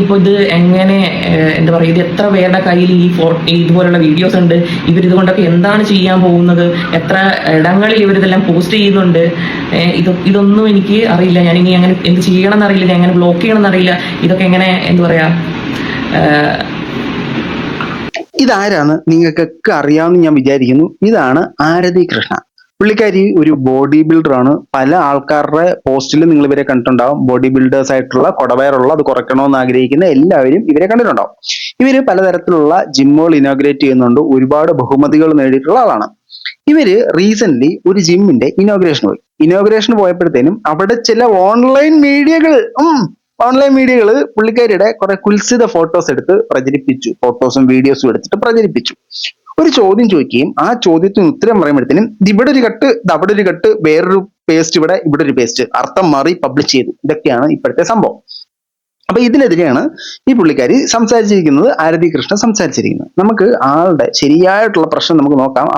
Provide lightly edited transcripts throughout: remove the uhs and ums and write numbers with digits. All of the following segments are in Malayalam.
ഇപ്പൊ ഇത് എങ്ങനെ എന്താ പറയുക, ഇത് എത്ര പേരുടെ കയ്യിൽ ഇതുപോലുള്ള വീഡിയോസ് ഉണ്ട്, ഇവരിതുകൊണ്ടൊക്കെ എന്താണ് ചെയ്യാൻ പോകുന്നത്, എത്ര ഇടങ്ങളിൽ ഇവരിതെല്ലാം പോസ്റ്റ് ചെയ്യുന്നുണ്ട്, ഇതൊന്നും എനിക്ക് അറിയില്ല. ഞാനിനി അങ്ങനെ എന്ത് ചെയ്യണം എന്നറിയില്ല, ഞാൻ എങ്ങനെ ബ്ലോക്ക് ചെയ്യണം എന്നറിയില്ല. ഇതൊക്കെ എങ്ങനെ എന്താ പറയാ. ഇതാരാണ് നിങ്ങൾക്കൊക്കെ അറിയാമെന്ന് ഞാൻ വിചാരിക്കുന്നു. ഇതാണ് ആരതി കൃഷ്ണ. പുള്ളിക്കാരി ഒരു ബോഡി ബിൽഡർ ആണ്. പല ആൾക്കാരുടെ പോസ്റ്റിൽ നിങ്ങൾ ഇവരെ കണ്ടിട്ടുണ്ടാവും. ബോഡി ബിൽഡേഴ്സ് ആയിട്ടുള്ള കൊടവയറുള്ള അത് കുറയ്ക്കണമെന്ന് ആഗ്രഹിക്കുന്ന എല്ലാവരും ഇവരെ കണ്ടിട്ടുണ്ടാവും. ഇവര് പലതരത്തിലുള്ള ജിമ്മുകൾ ഇനോഗ്രേറ്റ് ചെയ്യുന്നുണ്ട്. ഒരുപാട് ബഹുമതികൾ നേടിയിട്ടുള്ള ആളാണ്. ഇവര് റീസെന്റ് ഒരു ജിമ്മിന്റെ ഇനോഗ്രേഷൻ പോയപ്പോഴത്തേനും അവിടെ ചില ഓൺലൈൻ മീഡിയകൾ പുള്ളിക്കാരിയുടെ കുറെ കുൽസിത ഫോട്ടോസ് എടുത്ത് പ്രചരിപ്പിച്ചു. ഫോട്ടോസും വീഡിയോസും എടുത്തിട്ട് പ്രചരിപ്പിച്ചു. ഒരു ചോദ്യം ചോദിക്കുകയും ആ ചോദ്യത്തിന് ഉത്തരം പറയുമ്പോഴത്തേനും ഇവിടെ ഒരു കട്ട്, അവിടെ ഒരു കട്ട്, വേറൊരു പേസ്റ്റ്, ഇവിടെ ഒരു പേസ്റ്റ്, അർത്ഥം മാറി പബ്ലിഷ് ചെയ്തു. ഇതൊക്കെയാണ് ഇപ്പോഴത്തെ സംഭവം. അപ്പൊ ഇതിനെതിരെയാണ് ഈ പുള്ളിക്കാരി സംസാരിച്ചിരിക്കുന്നത്, ആരതി കൃഷ്ണ സംസാരിച്ചിരിക്കുന്നത്. നമുക്ക് ആളുടെ ശരിയായിട്ടുള്ള പ്രശ്നം നമുക്ക് നോക്കാം.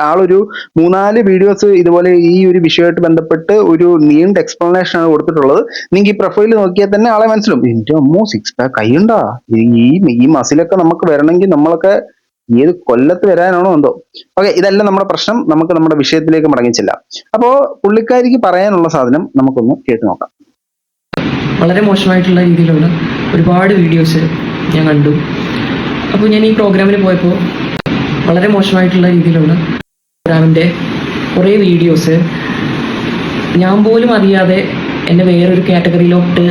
ആളൊരു 3-4 വീഡിയോസ് ഇതുപോലെ ഈ ഒരു വിഷയമായിട്ട് ബന്ധപ്പെട്ട് ഒരു നീണ്ട എക്സ്പ്ലനേഷൻ ആണ് കൊടുത്തിട്ടുള്ളത്. നിങ്ങൾക്ക് ഈ പ്രൊഫൈൽ നോക്കിയാൽ തന്നെ ആളെ മനസ്സിലാവും. എന്റെ അമ്മോ, 6 പാക്ക് കൈയുണ്ടാ, ഈ മസിലൊക്കെ നമുക്ക് വരണമെങ്കിൽ നമ്മളൊക്കെ ഏത് കൊല്ലത്ത് വരാനാണോ എന്തോ. ഓക്കെ, ഇതല്ല നമ്മുടെ പ്രശ്നം. നമുക്ക് നമ്മുടെ വിഷയത്തിലേക്ക് മടങ്ങിച്ചെല്ലാം. അപ്പോ പുള്ളിക്കാരിക്ക് പറയാനുള്ള സാധനം നമുക്കൊന്ന് കേട്ട് നോക്കാം. വളരെ മോശമായിട്ടുള്ള രീതിയിലുള്ള ഒരുപാട് വീഡിയോസ് ഞാൻ കണ്ടു. അപ്പോൾ ഞാൻ ഈ പ്രോഗ്രാമിന് പോയപ്പോൾ വളരെ മോശമായിട്ടുള്ള രീതിയിലുള്ള പ്രോഗ്രാമിൻ്റെ കുറേ വീഡിയോസ് ഞാൻ പോലും അറിയാതെ എന്നെ വേറൊരു കാറ്റഗറിയിലോട്ട്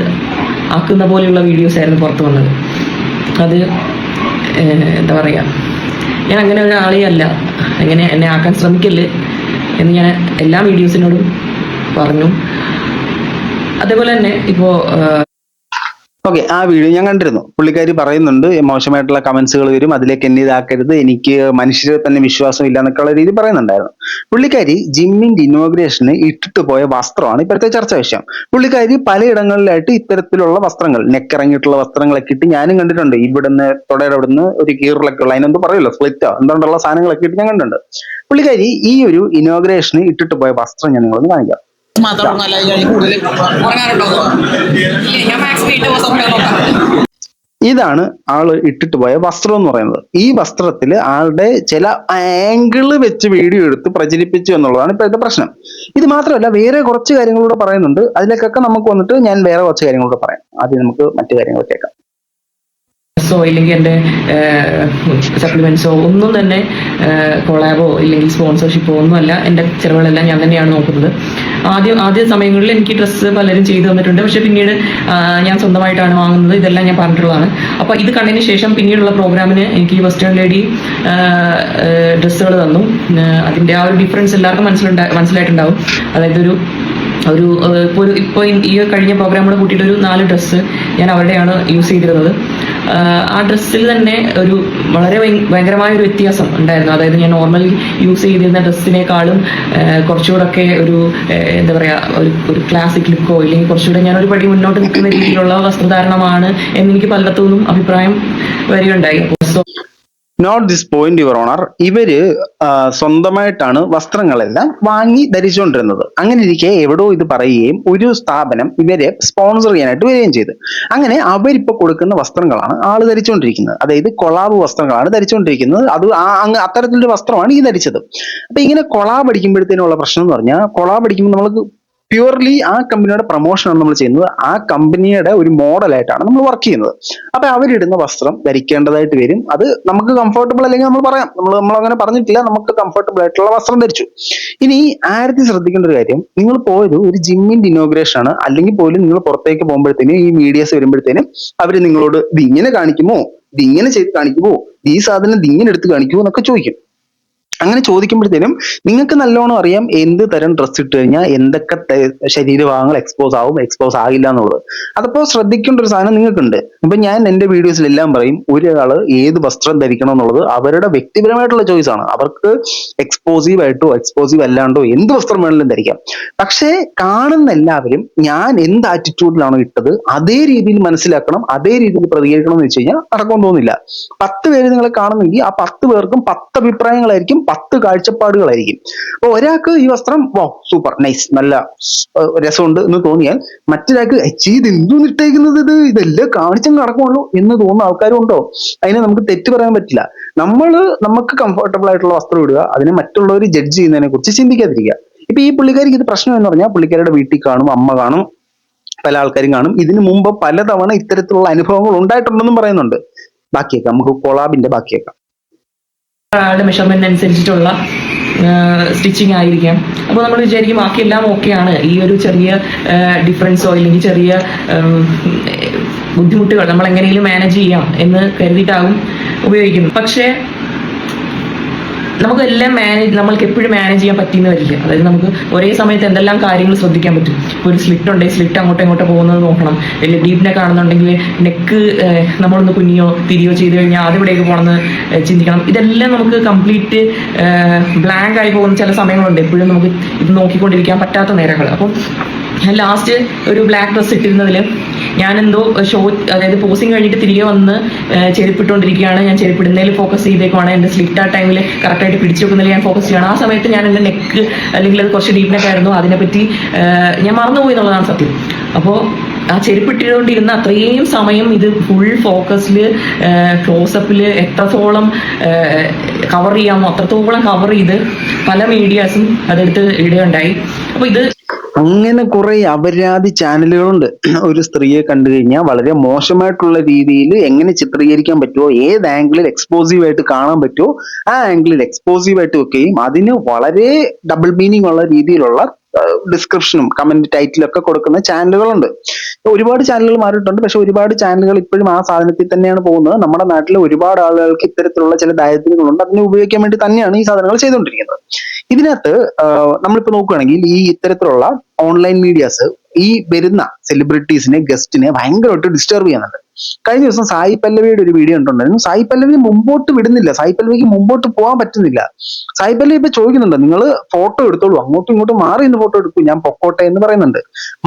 ആക്കുന്ന പോലെയുള്ള വീഡിയോസ് ആയിരുന്നു പുറത്ത് വന്നത്. അത് എന്താ പറയുക, ഞാൻ അങ്ങനെ ഒരാളേ അല്ല, അങ്ങനെ എന്നെ ആക്കാൻ ശ്രമിക്കല്ലേ എന്ന് ഞാൻ എല്ലാ വീഡിയോസിനോടും പറഞ്ഞു. അതേപോലെ തന്നെ ഇപ്പോ ഓക്കെ, ആ വീഡിയോ ഞാൻ കണ്ടിരുന്നു. പുള്ളിക്കാരി പറയുന്നുണ്ട് മോശമായിട്ടുള്ള കമന്റ്സുകൾ വരും, അതിലേക്ക് എന്നെ ഇതാക്കരുത്, എനിക്ക് മനുഷ്യരെ തന്നെ വിശ്വാസം ഇല്ല എന്നൊക്കെയുള്ള രീതി പറയുന്നുണ്ടായിരുന്നു. പുള്ളിക്കാരി ജിമ്മിന്റെ ഇനോഗ്രേഷന് ഇട്ടിട്ട് പോയ വസ്ത്രമാണ് ഇപ്പോഴത്തെ ചർച്ചാ വിഷയം. പുള്ളിക്കാരി പലയിടങ്ങളിലായിട്ട് ഇത്തരത്തിലുള്ള വസ്ത്രങ്ങൾ, നെക്കിറങ്ങിയിട്ടുള്ള വസ്ത്രങ്ങളൊക്കെ ഇട്ട് ഞാനും കണ്ടിട്ടുണ്ട്. ഇവിടുന്ന് തൊടയുടെ അവിടുന്ന് ഒരു കീറിലൊക്കെ ഉള്ള, അതിനെന്ത് പറയുമല്ലോ, സ്ലിറ്റോ എന്തുകൊണ്ടുള്ള സാധനങ്ങളൊക്കെ ഇട്ട് ഞാൻ കണ്ടിട്ടുണ്ട്. പുള്ളിക്കാരി ഈ ഒരു ഇനോഗ്രേഷന് ഇട്ടിട്ട് പോയ വസ്ത്രം ഞാൻ നിങ്ങളൊന്ന് കാണിക്കാം. ഇതാണ് ആള് ഇട്ടിട്ട് പോയ വസ്ത്രം എന്ന് പറയുന്നത്. ഈ വസ്ത്രത്തിൽ ആളുടെ ചില ആംഗിള് വെച്ച് വീഡിയോ എടുത്ത് പ്രചരിപ്പിച്ചു എന്നുള്ളതാണ് ഇപ്പോഴത്തെ പ്രശ്നം. ഇത് മാത്രമല്ല, വേറെ കുറച്ച് കാര്യങ്ങളൂടെ പറയുന്നുണ്ട്. അതിലേക്കൊക്കെ നമുക്ക് വന്നിട്ട് ഞാൻ വേറെ കുറച്ച് കാര്യങ്ങളൂടെ പറയാം. ആദ്യം നമുക്ക് മറ്റു കാര്യങ്ങൾ കേൾക്കാം. ഇല്ലെങ്കിൽ എൻ്റെ സപ്ലിമെന്റ്സോ ഒന്നും തന്നെ കൊളാബോ ഇല്ലെങ്കിൽ സ്പോൺസർഷിപ്പോ ഒന്നുമല്ല. എൻ്റെ ചിലവുകളെല്ലാം ഞാൻ തന്നെയാണ് നോക്കുന്നത്. ആദ്യ സമയങ്ങളിൽ എനിക്ക് ഡ്രസ്സ് പലരും ചെയ്തു തന്നിട്ടുണ്ട്. പക്ഷെ പിന്നീട് ഞാൻ സ്വന്തമായിട്ടാണ് വാങ്ങുന്നത്. ഇതെല്ലാം ഞാൻ പറഞ്ഞിട്ടുള്ളതാണ്. അപ്പൊ ഇത് കണ്ടതിന് ശേഷം പിന്നീടുള്ള പ്രോഗ്രാമിന് എനിക്ക് വെസ്റ്റേൺ ലേഡി ഡ്രസ്സുകൾ തന്നു. അതിന്റെ ആ ഒരു ഡിഫറൻസ് എല്ലാവർക്കും മനസ്സിലായിട്ടുണ്ടാവും. അതായത് ഇപ്പോൾ ഈ കഴിഞ്ഞ പ്രോഗ്രാമോട് കൂട്ടിയിട്ട് ഒരു 4 ഡ്രസ്സ് ഞാൻ അവിടെയാണ് യൂസ് ചെയ്തിരുന്നത്. ആ ഡ്രസ്സിൽ തന്നെ ഒരു വളരെ ഭയങ്കരമായ ഒരു വ്യത്യാസം ഉണ്ടായിരുന്നു. അതായത് ഞാൻ നോർമലി യൂസ് ചെയ്തിരുന്ന ഡ്രസ്സിനേക്കാളും കുറച്ചുകൂടെ ഒരു എന്താ പറയാ, ഒരു ക്ലാസിക് ലുക്കോ ഇല്ലെങ്കിൽ കുറച്ചുകൂടെ ഞാൻ ഒരു പടി മുന്നോട്ട് നിൽക്കുന്ന രീതിയിലുള്ള വസ്ത്രധാരണമാണ് എന്നെനിക്ക് പലയിടത്തുനിന്നും അഭിപ്രായം വരികയുണ്ടായി. Note this point your honour. ഇവര് സ്വന്തമായിട്ടാണ് വസ്ത്രങ്ങളെല്ലാം വാങ്ങി ധരിച്ചുകൊണ്ടിരുന്നത്. അങ്ങനെ ഇരിക്കെ എവിടോ ഇത് പറയുകയും ഒരു സ്ഥാപനം ഇവരെ സ്പോൺസർ ചെയ്യാനായിട്ട് വരികയും ചെയ്തു. അങ്ങനെ അവരിപ്പോ കൊടുക്കുന്ന വസ്ത്രങ്ങളാണ് ആള് ധരിച്ചുകൊണ്ടിരിക്കുന്നത്. അതായത് കൊളാബ് വസ്ത്രങ്ങളാണ് ധരിച്ചുകൊണ്ടിരിക്കുന്നത്. അത് അത്തരത്തിലൊരു വസ്ത്രമാണ് ഈ ധരിച്ചത്. അപ്പൊ ഇങ്ങനെ കൊളാബ് അടിക്കുമ്പോഴത്തേനുള്ള പ്രശ്നം എന്ന് പറഞ്ഞാൽ, കൊളാബ് അടിക്കുമ്പോൾ നമ്മൾക്ക് പ്യുവർലി ആ കമ്പനിയുടെ പ്രൊമോഷനാണ് നമ്മൾ ചെയ്യുന്നത്. ആ കമ്പനിയുടെ ഒരു മോഡലായിട്ടാണ് നമ്മൾ വർക്ക് ചെയ്യുന്നത്. അപ്പൊ അവരിടുന്ന വസ്ത്രം ധരിക്കേണ്ടതായിട്ട് വരും. അത് നമുക്ക് കംഫർട്ടബിൾ അല്ലെങ്കിൽ നമ്മൾ പറയാം, നമ്മൾ അങ്ങനെ പറഞ്ഞിട്ടില്ല, നമുക്ക് കംഫർട്ടബിൾ ആയിട്ടുള്ള വസ്ത്രം ധരിച്ചു. ഇനി ആരതി ശ്രദ്ധിക്കേണ്ട ഒരു കാര്യം, നിങ്ങൾ പോയത് ഒരു ജിമ്മിന്റെ ഇനോഗ്രേഷൻ ആണ്. അല്ലെങ്കിൽ പോലും നിങ്ങൾ പുറത്തേക്ക് പോകുമ്പോഴത്തേനും ഈ മീഡിയസ് വരുമ്പോഴത്തേനും അവര് നിങ്ങളോട് ഇത് ഇങ്ങനെ കാണിക്കുമോ, ഇത് ഇങ്ങനെ ചെയ്ത് കാണിക്കുമോ, ഈ സാധനം ഇത് ഇങ്ങനെ എടുത്ത് കാണിക്കുമോ എന്നൊക്കെ ചോദിക്കും. അങ്ങനെ ചോദിക്കുമ്പോഴത്തേനും നിങ്ങൾക്ക് നല്ലോണം അറിയാം എന്ത് തരം ഡ്രസ്സ് ഇട്ട് കഴിഞ്ഞാൽ എന്തൊക്കെ ശരീരഭാഗങ്ങൾ എക്സ്പോസ് ആവും, എക്സ്പോസ് ആകില്ല എന്നുള്ളത്. അതപ്പോൾ ശ്രദ്ധിക്കേണ്ട ഒരു സാധനം നിങ്ങൾക്കുണ്ട്. ഇപ്പൊ ഞാൻ എന്റെ വീഡിയോസിലെല്ലാം പറയും, ഒരാള് ഏത് വസ്ത്രം ധരിക്കണം എന്നുള്ളത് അവരുടെ വ്യക്തിപരമായിട്ടുള്ള ചോയ്സ് ആണ്. അവർക്ക് എക്സ്പോസീവ് ആയിട്ടോ എക്സ്പോസീവ് അല്ലാണ്ടോ എന്ത് വസ്ത്രം വേണമെങ്കിലും ധരിക്കാം. പക്ഷേ കാണുന്ന എല്ലാവരും ഞാൻ എന്ത് ആറ്റിറ്റ്യൂഡിലാണോ ഇട്ടത് അതേ രീതിയിൽ മനസ്സിലാക്കണം, അതേ രീതിയിൽ പ്രതികരിക്കണം എന്ന് വെച്ച് കഴിഞ്ഞാൽ നടക്കാൻ തോന്നില്ല. 10 പേര് നിങ്ങളെ കാണുന്നെങ്കിൽ ആ 10 പേർക്കും 10 അഭിപ്രായങ്ങളായിരിക്കും 10 കാഴ്ചപ്പാടുകളായിരിക്കും. അപ്പൊ ഒരാൾക്ക് ഈ വസ്ത്രം വോ സൂപ്പർ നൈസ് നല്ല രസമുണ്ട് എന്ന് തോന്നിയാൽ മറ്റൊരാൾക്ക് ഇത് എന്തോന്ന് ഇട്ടേക്കുന്നത്, ഇതെല്ലാം കാണിച്ചങ്ങ് നടക്കുമല്ലോ എന്ന് തോന്നുന്ന ആൾക്കാരും ഉണ്ടോ? അതിനെ നമുക്ക് തെറ്റ് പറയാൻ പറ്റില്ല. നമുക്ക് കംഫർട്ടബിൾ ആയിട്ടുള്ള വസ്ത്രം ഇടുക, അതിനെ മറ്റുള്ളവർ ജഡ്ജ് ചെയ്യുന്നതിനെ കുറിച്ച് ചിന്തിക്കാതിരിക്കുക. ഇപ്പൊ ഈ പുള്ളിക്കാരിക്ക് ഇത് പ്രശ്നം എന്ന് പറഞ്ഞാൽ പുള്ളിക്കാരുടെ വീട്ടിൽ കാണും, അമ്മ കാണും, പല ആൾക്കാരും കാണും. ഇതിനു മുമ്പ് പലതവണ ഇത്തരത്തിലുള്ള അനുഭവങ്ങൾ ഉണ്ടായിട്ടുണ്ടെന്നും പറയുന്നുണ്ട്. ബാക്കിയേക്കാം, നമുക്ക് കൊളാബിന്റെ ബാക്കിയേക്കാം. ഒരാളുടെ മെഷർമെന്റ് അനുസരിച്ചിട്ടുള്ള സ്റ്റിച്ചിങ് ആയിരിക്കാം. അപ്പോൾ നമ്മൾ വിചാരിക്കും ബാക്കിയെല്ലാം ഓക്കെയാണ്, ഈ ഒരു ചെറിയ ഡിഫറൻസോ ഇല്ലെങ്കിൽ ചെറിയ ബുദ്ധിമുട്ടുകൾ നമ്മൾ എങ്ങനെയെങ്കിലും മാനേജ് ചെയ്യാം എന്ന് കരുതിയിട്ടാകും ഉപയോഗിക്കുന്നത്. പക്ഷേ നമുക്കെല്ലാം നമ്മൾക്ക് എപ്പോഴും മാനേജ് ചെയ്യാൻ പറ്റിയെന്ന് വരില്ല. അതായത് നമുക്ക് ഒരേ സമയത്ത് എന്തെല്ലാം കാര്യങ്ങൾ ശ്രദ്ധിക്കാൻ പറ്റും. ഇപ്പോൾ ഒരു സ്ലിറ്റ് ഉണ്ടെങ്കിൽ സ്ലിറ്റ് അങ്ങോട്ടോ ഇങ്ങോട്ടോ പോകുന്നത് നോക്കണം, അല്ലെങ്കിൽ ഡീപ് നെക്ക് ആണെന്നുണ്ടെങ്കിൽ നെക്ക് നമ്മളൊന്ന് കുനിയോ തിരിയോ ചെയ്ത് കഴിഞ്ഞാൽ അതിവിടേക്ക് പോകണമെന്ന് ചിന്തിക്കണം. ഇതെല്ലാം നമുക്ക് കംപ്ലീറ്റ് ബ്ലാങ്ക് ആയി പോകുന്ന ചില സമയങ്ങളുണ്ട്. എപ്പോഴും നമുക്ക് ഇത് നോക്കിക്കൊണ്ടിരിക്കാൻ പറ്റാത്ത നേരങ്ങൾ. അപ്പം ഞാൻ ലാസ്റ്റ് ഒരു ബ്ലാക്ക് ഡ്രസ്സ് ഇട്ടിരുന്നതിൽ ഞാനെന്തോ അതായത് പോസിങ് കഴിഞ്ഞിട്ട് തിരികെ വന്ന് ചെരുപ്പിട്ടുകൊണ്ടിരിക്കുകയാണ്. ഞാൻ ചെരുപ്പിടുന്നതിൽ ഫോക്കസ് ചെയ്തേക്കുവാണ്. എൻ്റെ സ്ലിറ്റ് ആ ടൈമിൽ കറക്റ്റായിട്ട് പിടിച്ചു വെക്കുന്നതിൽ ഞാൻ ഫോക്കസ് ചെയ്യണം. ആ സമയത്ത് ഞാൻ എൻ്റെ നെക്ക് അല്ലെങ്കിൽ അത് കുറച്ച് ഡീപ് നെക്ക് ആയിരുന്നു, അതിനെപ്പറ്റി ഞാൻ മറന്നുപോയി എന്നുള്ളതാണ് സത്യം. അപ്പോൾ ആ ചെരുപ്പിട്ടുകൊണ്ടിരുന്ന അത്രയും സമയം ഇത് ഫുൾ ഫോക്കസിൽ ക്ലോസപ്പിൽ എത്രത്തോളം കവർ ചെയ്യാമോ അത്രത്തോളം കവർ ചെയ്ത് പല മീഡിയാസും അതെടുത്ത് ഇടുകയുണ്ടായി. അപ്പോൾ ഇത് അങ്ങനെ കുറെ അപരാധി ചാനലുകളുണ്ട്. ഒരു സ്ത്രീയെ കണ്ടു കഴിഞ്ഞാൽ വളരെ മോശമായിട്ടുള്ള രീതിയിൽ എങ്ങനെ ചിത്രീകരിക്കാൻ പറ്റുമോ, ഏത് ആംഗിളിൽ എക്സ്പോസീവ് ആയിട്ട് കാണാൻ പറ്റുമോ ആ ആംഗിളിൽ എക്സ്പോസീവ് ആയിട്ട് വെക്കുകയും അതിന് വളരെ ഡബിൾ മീനിങ് ഉള്ള രീതിയിലുള്ള ഡിസ്ക്രിപ്ഷനും കമന്റ് ടൈറ്റിലൊക്കെ കൊടുക്കുന്ന ചാനലുകളുണ്ട്. ഒരുപാട് ചാനലുകൾ മാറിയിട്ടുണ്ട്. പക്ഷെ ഒരുപാട് ചാനലുകൾ ഇപ്പോഴും ആ സാധനത്തിൽ തന്നെയാണ് പോകുന്നത്. നമ്മുടെ നാട്ടിൽ ഒരുപാട് ആളുകൾക്ക് ഇത്തരത്തിലുള്ള ചില ദാരിദ്ര്യങ്ങളുണ്ട്, അതിനെ ഉപയോഗിക്കാൻ വേണ്ടി തന്നെയാണ് ഈ സാധനങ്ങൾ ചെയ്തുകൊണ്ടിരിക്കുന്നത്. ഇതിനകത്ത് നമ്മളിപ്പോ നോക്കുകയാണെങ്കിൽ ഈ ഇത്തരത്തിലുള്ള ഓൺലൈൻ മീഡിയാസ് ഈ വരുന്ന സെലിബ്രിറ്റീസിനെ ഗസ്റ്റിനെ ഭയങ്കരമായിട്ട് ഡിസ്റ്റർബ് ചെയ്യുന്നുണ്ട്. കഴിഞ്ഞ ദിവസം സായി പല്ലവിയുടെ ഒരു വീഡിയോ ഉണ്ടായിരുന്നു. സായി പല്ലവി മുമ്പോട്ട് വിടുന്നില്ല, സായി പല്ലവിക്ക് മുമ്പോട്ട് പോകാൻ പറ്റുന്നില്ല. സായി പല്ലവി ഇപ്പൊ ചോദിക്കുന്നുണ്ട്, നിങ്ങൾ ഫോട്ടോ എടുത്തോളൂ, അങ്ങോട്ടും ഇങ്ങോട്ടും മാറി നിന്ന് ഫോട്ടോ എടുക്കൂ, ഞാൻ പൊക്കോട്ടെ എന്ന് പറയുന്നുണ്ട്.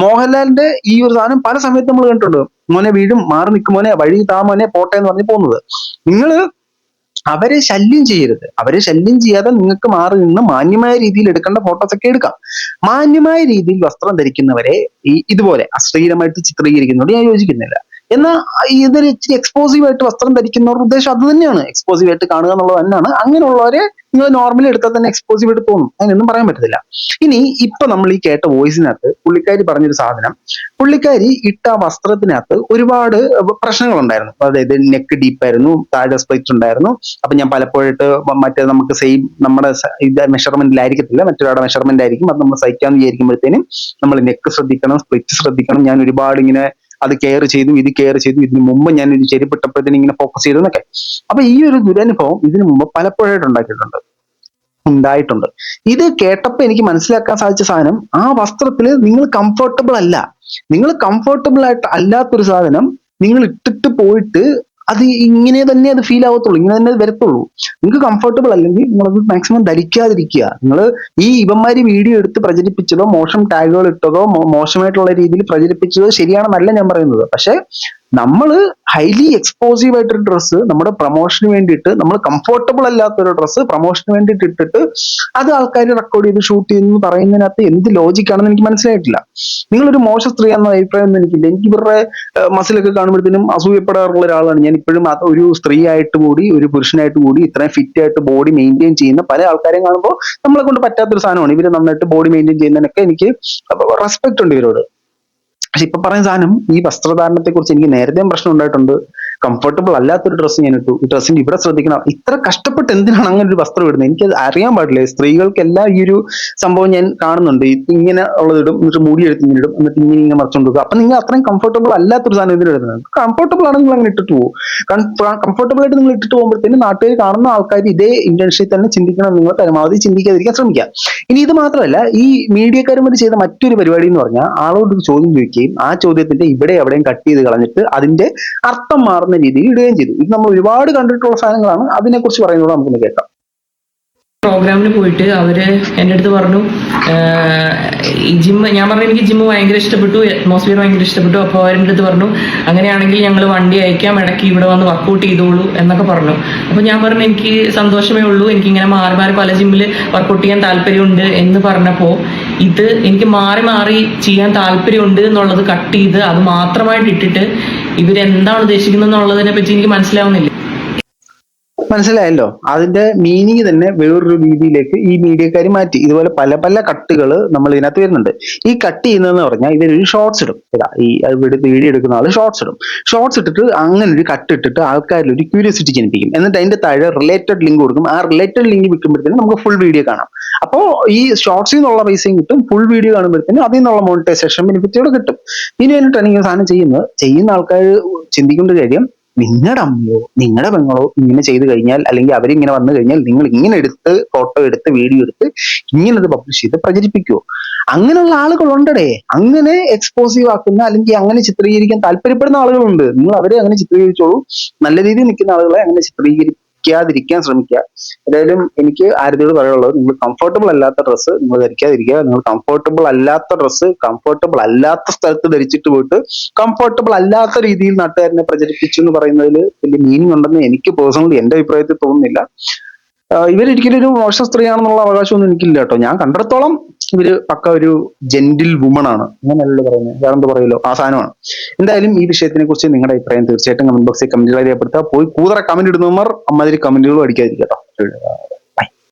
മോഹൻലാലിന്റെ ഈ ഒരു സാധനം പല സമയത്ത് നമ്മൾ കണ്ടിട്ടുണ്ട്. മോനെ വീടും മാറി നിൽക്കും, മോനെ വഴി താ മോനെ പോട്ടെ എന്ന് പറഞ്ഞ് പോകുന്നത്. നിങ്ങള് അവരെ ശല്യം ചെയ്യരുത്. അവരെ ശല്യം ചെയ്യാതെ നിങ്ങൾക്ക് മാറി നിന്ന് മാന്യമായ രീതിയിൽ എടുക്കേണ്ട ഫോട്ടോസ് ഒക്കെ എടുക്കാം. മാന്യമായ രീതിയിൽ വസ്ത്രം ധരിക്കുന്നവരെ ഇതുപോലെ അശ്ലീലമായിട്ട് ചിത്രീകരിക്കുന്നതോട് ഞാൻ യോജിക്കുന്നില്ല. എന്നാൽ ഇതൊരു ഇച്ചിരി എക്സ്പോസീവ് ആയിട്ട് വസ്ത്രം ധരിക്കുന്നവരുടെ ഉദ്ദേശം അത് തന്നെയാണ്, എക്സ്പോസീവ് ആയിട്ട് കാണുക എന്നുള്ളത് തന്നെയാണ്. അങ്ങനെയുള്ളവരെ നിങ്ങൾ നോർമലി എടുത്താൽ തന്നെ എക്സ്പോസീവ് ആയിട്ട് തോന്നും, അതിനൊന്നും പറയാൻ പറ്റത്തില്ല. ഇനി ഇപ്പൊ നമ്മൾ ഈ കേട്ട വോയിസിനകത്ത് പുള്ളിക്കാരി പറഞ്ഞൊരു സാധനം, പുള്ളിക്കാരി ഇട്ട വസ്ത്രത്തിനകത്ത് ഒരുപാട് പ്രശ്നങ്ങളുണ്ടായിരുന്നു. അതായത് നെക്ക് ഡീപ്പായിരുന്നു, താഴെ സ്പ്ലിറ്റ് ഉണ്ടായിരുന്നു. അപ്പൊ ഞാൻ പലപ്പോഴായിട്ട് മറ്റേ നമുക്ക് സെയിം നമ്മുടെ ഇത് മെഷർമെന്റിലായിരിക്കത്തില്ല, മറ്റൊരാളുടെ മെഷർമെന്റ് ആയിരിക്കും, അത് നമ്മൾ സഹിക്കാന്ന് വിചാരിക്കുമ്പോഴത്തേനും നമ്മൾ നെക്ക് ശ്രദ്ധിക്കണം, സ്പ്ലിറ്റ് ശ്രദ്ധിക്കണം. ഞാൻ ഒരുപാട് ഇങ്ങനെ അത് കെയർ ചെയ്തു, ഇത് കെയർ ചെയ്തു, ഇതിന് മുമ്പ് ഞാൻ ഒരു ചെരുപ്പിട്ടപ്പോഴത്തേനും ഇങ്ങനെ ഫോക്കസ് ചെയ്തു എന്നൊക്കെ. അപ്പൊ ഈ ഒരു ദുരനുഭവം ഇതിനു മുമ്പ് പലപ്പോഴായിട്ട് ഉണ്ടായിട്ടുണ്ട്. ഇത് കേട്ടപ്പോൾ എനിക്ക് മനസ്സിലാക്കാൻ സാധിച്ച സാധനം, ആ വസ്ത്രത്തില് നിങ്ങൾ കംഫർട്ടബിൾ അല്ല. നിങ്ങൾ കംഫർട്ടബിൾ ആയിട്ട് അല്ലാത്തൊരു സാധനം നിങ്ങൾ ഇട്ടിട്ട് പോയിട്ട് അത് ഇങ്ങനെ തന്നെ അത് ഫീൽ ആവത്തുള്ളൂ, ഇങ്ങനെ തന്നെ അത് വരത്തുള്ളൂ. നിങ്ങൾക്ക് കംഫർട്ടബിൾ അല്ലെങ്കിൽ നിങ്ങളത് മാക്സിമം ധരിക്കാതിരിക്കുക. നിങ്ങൾ ഈ ഇവന്മാര് വീഡിയോ എടുത്ത് പ്രചരിപ്പിച്ചതോ മോശം ടാഗുകൾ ഇട്ടതോ മോശമായിട്ടുള്ള രീതിയിൽ പ്രചരിപ്പിച്ചതോ ശരിയാണെന്നല്ല ഞാൻ പറയുന്നത്. പക്ഷെ നമ്മൾ ഹൈലി എക്സ്പോസീവ് ആയിട്ടൊരു ഡ്രസ്സ് നമ്മുടെ പ്രൊമോഷന് വേണ്ടിയിട്ട്, നമ്മൾ കംഫർട്ടബിൾ അല്ലാത്തൊരു ഡ്രസ്സ് പ്രൊമോഷന് വേണ്ടിയിട്ട് ഇട്ടിട്ട് അത് ആൾക്കാർ റെക്കോർഡ് ചെയ്ത് ഷൂട്ട് ചെയ്യുന്നു പറയുന്നതിനകത്ത് എന്ത് ലോജിക്കാണെന്ന് എനിക്ക് മനസ്സിലായിട്ടില്ല. നിങ്ങളൊരു മോശ സ്ത്രീ എന്ന അഭിപ്രായം ഒന്നും എനിക്കില്ല. എനിക്ക് ഇവരുടെ മസിലൊക്കെ കാണുമ്പോഴത്തേനും അസൂയപ്പെടാറുള്ള ഒരാളാണ് ഞാൻ. ഇപ്പോഴും ഒരു സ്ത്രീ ആയിട്ട് കൂടി ഒരു പുരുഷനായിട്ട് കൂടി ഇത്രയും ഫിറ്റ് ആയിട്ട് ബോഡി മെയിൻറ്റെയിൻ ചെയ്യുന്ന പല ആൾക്കാരെയും കാണുമ്പോൾ നമ്മളെ കൊണ്ട് പറ്റാത്തൊരു സാധനമാണ്. ഇവര് നന്നായിട്ട് ബോഡി മെയിൻറ്റെയിൻ ചെയ്യുന്നതിനൊക്കെ എനിക്ക് റെസ്പെക്ട് ഉണ്ട് ഇവരോട്. പക്ഷെ ഇപ്പൊ പറയുന്ന സാധനം, ഈ വസ്ത്രധാരണത്തെ കുറിച്ച് എനിക്ക് നേരത്തെയും പ്രശ്നം ഉണ്ടായിട്ടുണ്ട്. കംഫർട്ടബിൾ അല്ലാത്തൊരു ഡ്രസ്സ് ഞാൻ ഇട്ടു, ഈ ഡ്രസ്സിന്റെ ഇവിടെ ശ്രദ്ധിക്കണം. ഇത്ര കഷ്ടപ്പെട്ട് എന്തിനാണ് അങ്ങനെ ഒരു വസ്ത്രം ഇടുന്നത്? എനിക്കത് അറിയാൻ പാടില്ല. സ്ത്രീകൾക്കെല്ലാം ഈ ഒരു സംഭവം ഞാൻ കാണുന്നുണ്ട്. ഇങ്ങനെ ഉള്ളതിടും, എന്നിട്ട് മൂടി എടുത്ത് ഇങ്ങനെ ഇടും, എന്നിട്ട് ഇങ്ങനെ മറച്ചുകൊണ്ട് പോകുക. അപ്പൊ നിങ്ങൾ അത്രയും കംഫർട്ടബിൾ അല്ലാത്തൊരു സാധനം ഇതിന് ഇടുന്നത്. കംഫർട്ടബിൾ ആണെങ്കിൽ നിങ്ങൾ അങ്ങനെ ഇട്ടിട്ട് പോകും. കംഫർട്ടബിൾ ആയിട്ട് നിങ്ങൾ ഇട്ടിട്ട് പോകുമ്പോഴത്തേനും നാട്ടുകാർ കാണുന്ന ആൾക്കാർ ഇതേ ഇന്റൻഷനിൽ തന്നെ ചിന്തിക്കണം. നിങ്ങൾ പരമാവധി ചിന്തിക്കാതിരിക്കാൻ ശ്രമിക്കുക. ഇനി ഇത് മാത്രമല്ല, ഈ മീഡിയക്കാരും ചെയ്ത മറ്റൊരു പരിപാടി എന്ന് പറഞ്ഞാൽ ആളോട് ഒരു ചോദ്യം ചോദിക്കുകയും ആ ചോദ്യത്തിന്റെ ഇവിടെ എവിടെയും കട്ട് ചെയ്ത് കളഞ്ഞിട്ട് അതിന്റെ അർത്ഥം മാറുന്ന രീതിയിൽ ഇടുകയും ചെയ്തു. ഇത് നമ്മൾ ഒരുപാട് കണ്ടിട്ടുള്ള സാധനങ്ങളാണ്. അതിനെക്കുറിച്ച് പറയുന്നത് നമുക്കൊന്ന് കേൾക്കാം. പ്രോഗ്രാമിന് പോയിട്ട് അവര് എൻ്റെ അടുത്ത് പറഞ്ഞു ഈ ജിമ്മ്, ഞാൻ പറഞ്ഞു എനിക്ക് ജിമ്മ് ഭയങ്കര ഇഷ്ടപ്പെട്ടു, അറ്റ്മോസ്ഫിയർ ഭയങ്കര ഇഷ്ടപ്പെട്ടു. അപ്പോൾ അവരെൻ്റെ അടുത്ത് പറഞ്ഞു അങ്ങനെയാണെങ്കിൽ ഞങ്ങൾ വണ്ടി അയക്കാം, ഇടയ്ക്ക് ഇവിടെ വന്ന് വർക്കൗട്ട് ചെയ്തോളൂ എന്നൊക്കെ പറഞ്ഞു. അപ്പോൾ ഞാൻ പറഞ്ഞു എനിക്ക് സന്തോഷമേ ഉള്ളൂ, എനിക്കിങ്ങനെ മാറി മാറി പല ജിമ്മിൽ വർക്കൗട്ട് ചെയ്യാൻ താല്പര്യമുണ്ട് എന്ന് പറഞ്ഞപ്പോൾ ഇത് എനിക്ക് മാറി മാറി ചെയ്യാൻ താല്പര്യമുണ്ട് എന്നുള്ളത് കട്ട് ചെയ്ത് അത് മാത്രമായിട്ട് ഇട്ടിട്ട് ഇവരെന്താണ് ഉദ്ദേശിക്കുന്നത് എന്നുള്ളതിനെ പറ്റി എനിക്ക് മനസ്സിലാവുന്നില്ല. മനസ്സിലായല്ലോ, അതിന്റെ മീനിങ് തന്നെ വേറൊരു രീതിയിലേക്ക് ഈ മീഡിയക്കാർ മാറ്റി. ഇതുപോലെ പല പല കട്ടുകൾ നമ്മൾ ഇതിനകത്ത് വരുന്നുണ്ട്. ഈ കട്ട് ചെയ്യുന്നതെന്ന് പറഞ്ഞാൽ ഇവരൊരു ഷോർട്സ് ഇടും. ഈ വീഡിയോ എടുക്കുന്ന ആള് ഷോർട്സ് ഇടും. ഷോർട്സ് ഇട്ടിട്ട് അങ്ങനെ ഒരു കട്ട് ഇട്ടിട്ട് ആൾക്കാരിൽ ഒരു ക്യൂരിയോസിറ്റി ജനിപ്പിക്കും. എന്നിട്ട് അതിന്റെ താഴെ റിലേറ്റഡ് ലിങ്ക് കൊടുക്കും. ആ റിലേറ്റഡ് ലിങ്ക് വിൽക്കുമ്പോഴത്തേനും നമുക്ക് ഫുൾ വീഡിയോ കാണാം. അപ്പോൾ ഈ ഷോർട്സിൽ നിന്നുള്ള പൈസയും കിട്ടും, ഫുൾ വീഡിയോ കാണുമ്പോഴത്തേനും അതിൽ നിന്നുള്ള മോണിറ്റൈസേഷൻ ബെനിഫിറ്റുകൾ കിട്ടും. ഇതിന് വേണ്ടിയിട്ടാണ് ഇങ്ങനെ സാധനം ചെയ്യുന്ന ആൾക്കാർ ചിന്തിക്കേണ്ട കാര്യം, നിങ്ങളുടെ അമ്മയോ നിങ്ങളുടെ പെങ്ങളോ ഇങ്ങനെ ചെയ്തു കഴിഞ്ഞാൽ, അല്ലെങ്കിൽ അവരിങ്ങനെ വന്നു കഴിഞ്ഞാൽ നിങ്ങൾ ഇങ്ങനെ എടുത്ത് ഫോട്ടോ എടുത്ത് വീഡിയോ എടുത്ത് ഇങ്ങനെ അത് പബ്ലിഷ് ചെയ്ത് പ്രചരിപ്പിക്കുമോ? അങ്ങനെയുള്ള ആളുകളുണ്ടേ. അങ്ങനെ എക്സ്പോസീവ് ആക്കുന്ന അല്ലെങ്കിൽ അങ്ങനെ ചിത്രീകരിക്കാൻ താല്പര്യപ്പെടുന്ന ആളുകളുണ്ട്. നിങ്ങൾ അവരെ അങ്ങനെ ചിത്രീകരിച്ചോളൂ. നല്ല രീതിയിൽ നിൽക്കുന്ന ആളുകളെ അങ്ങനെ ചിത്രീകരിക്കാതിരിക്കാൻ ശ്രമിക്കുക. ഏതായാലും എനിക്ക് ആരതിയോട് പറയാനുള്ളത്, നിങ്ങൾ കംഫർട്ടബിൾ അല്ലാത്ത ഡ്രസ്സ് നിങ്ങൾ ധരിക്കാതിരിക്കുക. നിങ്ങൾ കംഫർട്ടബിൾ അല്ലാത്ത ഡ്രസ്സ് കംഫർട്ടബിൾ അല്ലാത്ത സ്ഥലത്ത് ധരിച്ചിട്ട് പോയിട്ട് കംഫർട്ടബിൾ അല്ലാത്ത രീതിയിൽ നാട്ടുകാരനെ പ്രചരിപ്പിച്ചു എന്ന് പറയുന്നതിൽ വലിയ മീനിങ് ഉണ്ടെന്ന് എനിക്ക് പേഴ്സണലി എന്റെ അഭിപ്രായത്തിൽ തോന്നുന്നില്ല. ഇവരൊരിക്കലും ഒരു മോശം സ്ത്രീയാണെന്നുള്ള അവകാശമൊന്നും എനിക്കില്ല കേട്ടോ. ഞാൻ കണ്ടിടത്തോളം ഇവര് പക്ക ഒരു ജെന്റിൽ വുമൺ ആണ്. അങ്ങനെയല്ലോ പറയുന്നത്, വേറെന്ത് പറയല്ലോ, ആ സാധനമാണ്. എന്തായാലും ഈ വിഷയത്തിനെ കുറിച്ച് നിങ്ങളുടെ അഭിപ്രായം തീർച്ചയായിട്ടും കമന്റ് ബോക്സിൽ കമന്റുകൾ രേഖപ്പെടുത്തുക. പോയി കൂതറ കമന്റ് ഇടുന്നവർ അമ്മാതിരി കമന്റുകളും അടിക്കാതിരിക്കട്ടോ.